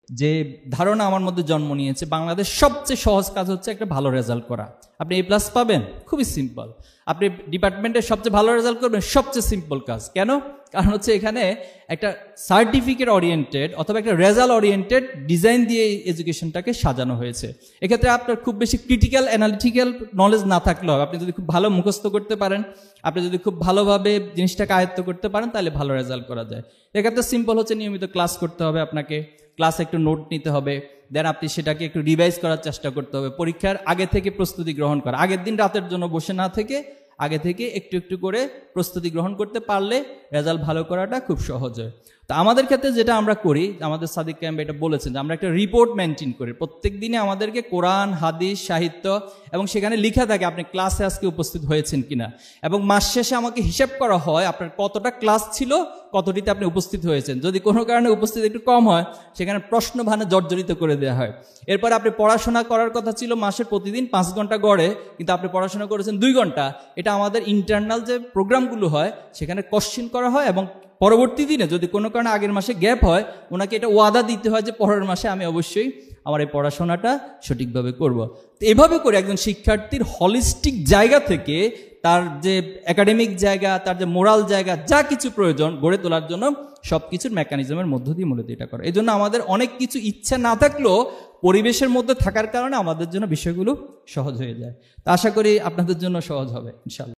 যে ধারণা আমার মধ্যে জন্ম নিয়েছে, বাংলাদেশ সবচেয়ে সহজ কাজ হচ্ছে একটা ভালো রেজাল্ট করা। আপনি A+ পাবেন, খুবই সিম্পল। আপনি ডিপার্টমেন্টের সবচেয়ে ভালো রেজাল্ট করবেন, সবচেয়ে সিম্পল কাজ। কেন? কারণ হচ্ছে এখানে একটা সার্টিফিকেট ওরিয়েন্টেড অথবা একটা রেজাল্ট ওরিয়েন্টেড ডিজাইন দিয়ে এডুকেশনটাকে সাজানো হয়েছে। এক্ষেত্রে আপনার খুব বেশি ক্রিটিক্যাল অ্যানালিটিক্যাল নলেজ না থাকলেও, আপনি যদি খুব ভালো মুখস্থ করতে পারেন, আপনি যদি খুব ভালোভাবে জিনিসটাকে আয়ত্ত করতে পারেন, তাহলে ভালো রেজাল্ট করা যায়। এক্ষেত্রে সিম্পল হচ্ছে নিয়মিত ক্লাস করতে হবে আপনাকে, ক্লাসে একটু নোট নিতে হবে, দেন আপনি সেটাকে একটু রিভাইজ করার চেষ্টা করতে হবে। পরীক্ষার আগে থেকে প্রস্তুতি গ্রহণ করা, আগের দিন রাতের জন্য বসে না থেকে আগে থেকে একটু একটু করে প্রস্তুতি গ্রহণ করতে পারলে রেজাল্ট ভালো করাটা খুব সহজ হয়। তো আমাদের ক্ষেত্রে যেটা আমরা করি, আমাদের সাদিক কায়েম ভাই এটা বলেছেন যে আমরা একটা রিপোর্ট মেনটেন করি। প্রত্যেক দিনে আমাদেরকে কোরআন, হাদিস, সাহিত্য এবং সেখানে লেখা থাকে আপনি ক্লাসে আজকে উপস্থিত হয়েছেন কিনা, এবং মাস শেষে আমাকে হিসাব করা হয় আপনার কতটা ক্লাস ছিল, কতটিতে আপনি উপস্থিত হয়েছেন। যদি কোনো কারণে উপস্থিত একটু কম হয়, সেখানে প্রশ্নভানে জর্জরিত করে দেওয়া হয়। এরপর আপনি পড়াশোনা করার কথা ছিল মাসের প্রতিদিন 5 ঘন্টা গড়ে, কিন্তু আপনি পড়াশোনা করেছেন 2 ঘন্টা। এটা আমাদের ইন্টারনাল যে প্রোগ্রামগুলো হয় সেখানে কোশ্চেন করা হয়, এবং পরবর্তী দিনে যদি কোনো কারণে আগের মাসে গ্যাপ হয়, ওনাকে এটা ওয়াদা দিতে হয় যে পরের মাসে আমি অবশ্যই আমার এই পড়াশোনাটা সঠিকভাবে করব। তো এভাবে করে একজন শিক্ষার্থীর হলিস্টিক জায়গা থেকে তার যে একাডেমিক জায়গা, তার যে মোরাল জায়গা, যা কিছু প্রয়োজন গড়ে তোলার জন্য সব কিছুর মেকানিজমের মধ্য দিয়ে মূলত এটা করে। এই জন্য আমাদের অনেক কিছু ইচ্ছা না থাকলেও পরিবেশের মধ্যে থাকার কারণে আমাদের জন্য বিষয়গুলো সহজ হয়ে যায়। তো আশা করি আপনাদের জন্য সহজ হবে ইনশাআল্লাহ।